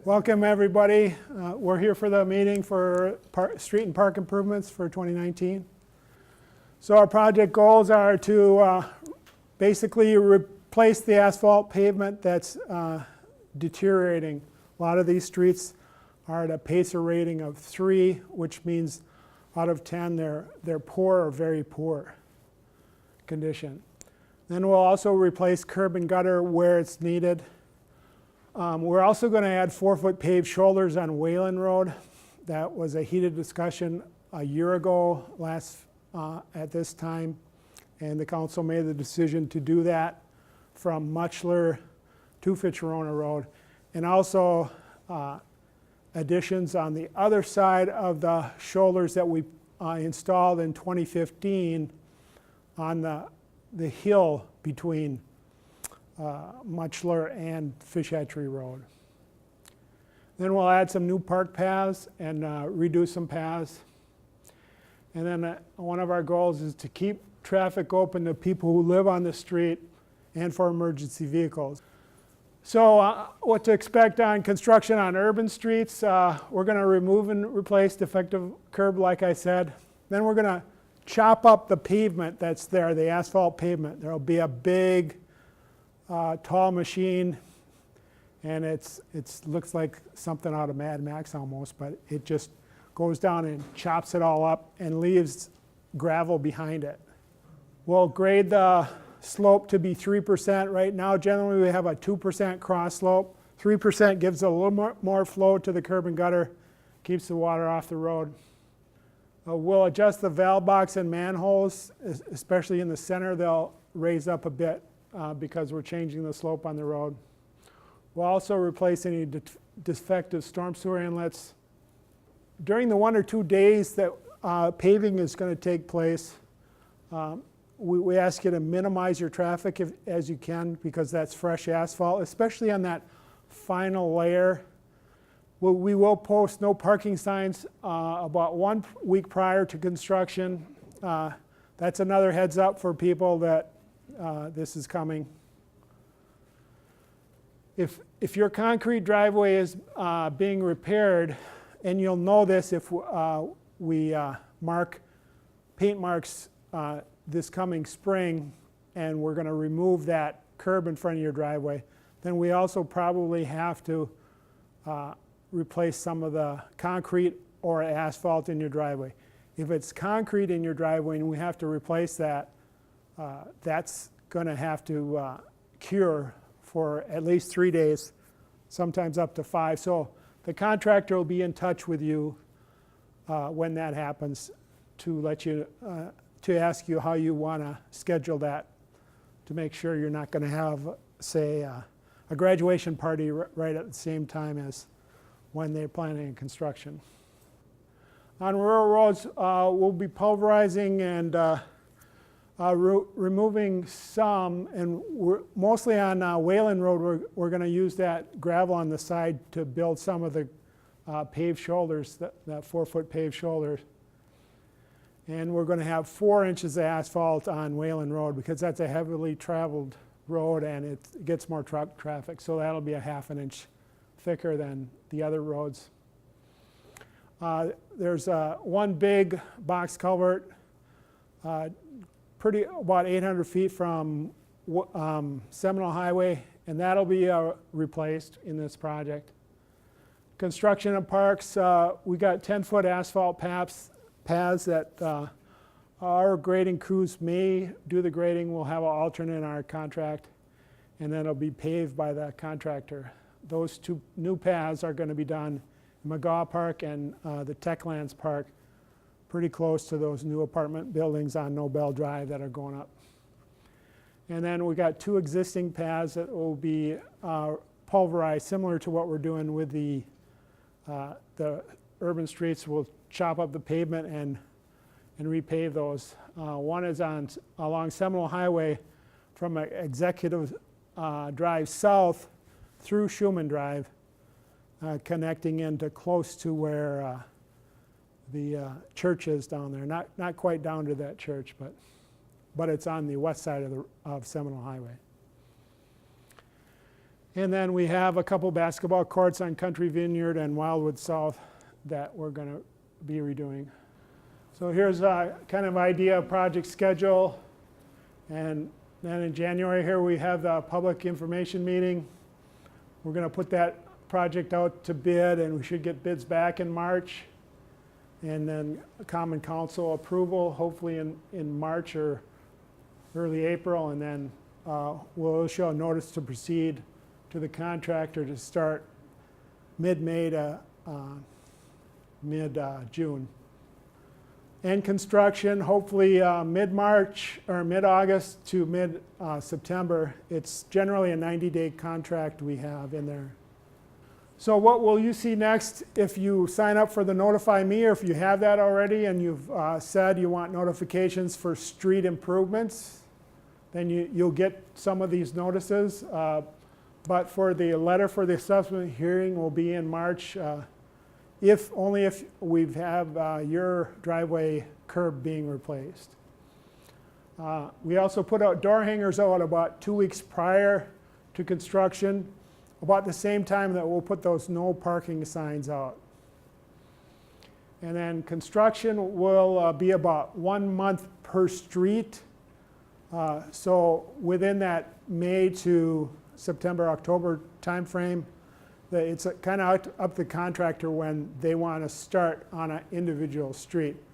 Welcome everybody. We're here for the meeting for street and park improvements for 2019. So our project goals are to basically replace the asphalt pavement that's deteriorating. A lot of these streets are at a PACER rating of 3, which means out of 10 they're poor or very poor condition. Then we'll also replace curb and gutter where it's needed. We're also going to add 4-foot paved shoulders on Wayland Road. That was a heated discussion a year ago at this time, and the council made the decision to do that from Muchler to Fitchburg Road, and also additions on the other side of the shoulders that we installed in 2015 on the hill between Muchler and Fish Hatchery Road. Then we'll add some new park paths and redo some paths. And then one of our goals is to keep traffic open to people who live on the street and for emergency vehicles. So what to expect on construction on urban streets, we're going to remove and replace defective curb like I said. Then we're going to chop up the pavement that's there, the asphalt pavement. There'll be a big tall machine, and it looks like something out of Mad Max almost, but it just goes down and chops it all up and leaves gravel behind it. We'll grade the slope to be 3%. Right now generally we have a 2% cross slope. 3% gives a little more flow to the curb and gutter, keeps the water off the road. We'll adjust the valve box and manholes, especially in the center. They'll raise up a bit because we're changing the slope on the road. We'll also replace any defective storm sewer inlets. During the 1 or 2 days that paving is going to take place, we ask you to minimize your traffic as you can, because that's fresh asphalt, especially on that final layer. We will post no parking signs about 1 week prior to construction. That's another heads up for people that this is coming. If your concrete driveway is being repaired, and you'll know this if we paint marks this coming spring, and we're going to remove that curb in front of your driveway, then we also probably have to replace some of the concrete or asphalt in your driveway. If it's concrete in your driveway and we have to replace that, that's going to have to cure for at least 3 days, sometimes up to 5. So the contractor will be in touch with you when that happens to let you to ask you how you want to schedule that, to make sure you're not going to have, say, a graduation party right at the same time as when they're planning construction. On rural roads, we'll be pulverizing and removing some, and mostly on Wayland Road, we're going to use that gravel on the side to build some of the paved shoulders, that 4-foot paved shoulders. And we're going to have 4 inches of asphalt on Wayland Road, because that's a heavily traveled road and it gets more truck traffic. So that'll be a 1/2 inch thicker than the other roads. There's one big box culvert, about 800 feet from Seminole Highway, and that'll be replaced in this project. Construction of parks, we got 10-foot asphalt paths that our grading crews may do the grading. We'll have an alternate in our contract, and then it'll be paved by the contractor. Those 2 new paths are going to be done in McGaw Park and the Techlands Park, pretty close to those new apartment buildings on Nobel Drive that are going up. And then we got 2 existing paths that will be pulverized, similar to what we're doing with the urban streets. We'll chop up the pavement and repave those. One is along Seminole Highway from Executive Drive south through Schumann Drive, connecting into close to where the church is down there. Not quite down to that church, but it's on the west side of Seminole Highway. And then we have a couple basketball courts on Country Vineyard and Wildwood South that we're going to be redoing. So here's a kind of idea of project schedule. And then in January here we have the public information meeting. We're going to put that project out to bid, and we should get bids back in March. And then Common Council approval, hopefully in March or early April. And then we'll issue a notice to proceed to the contractor to start mid-May to mid-June. And construction, hopefully mid-March or mid-August to mid-September. It's generally a 90-day contract we have in there. So what will you see next if you sign up for the Notify Me, or if you have that already and you've said you want notifications for street improvements, then you'll get some of these notices. But for the letter for the assessment hearing will be in March, only if we have your driveway curb being replaced. We also put out door hangers out about 2 weeks prior to construction, about the same time that we'll put those no parking signs out. And then construction will be about 1 month per street. So within that May to September, October timeframe, it's kind of up to the contractor when they want to start on an individual street.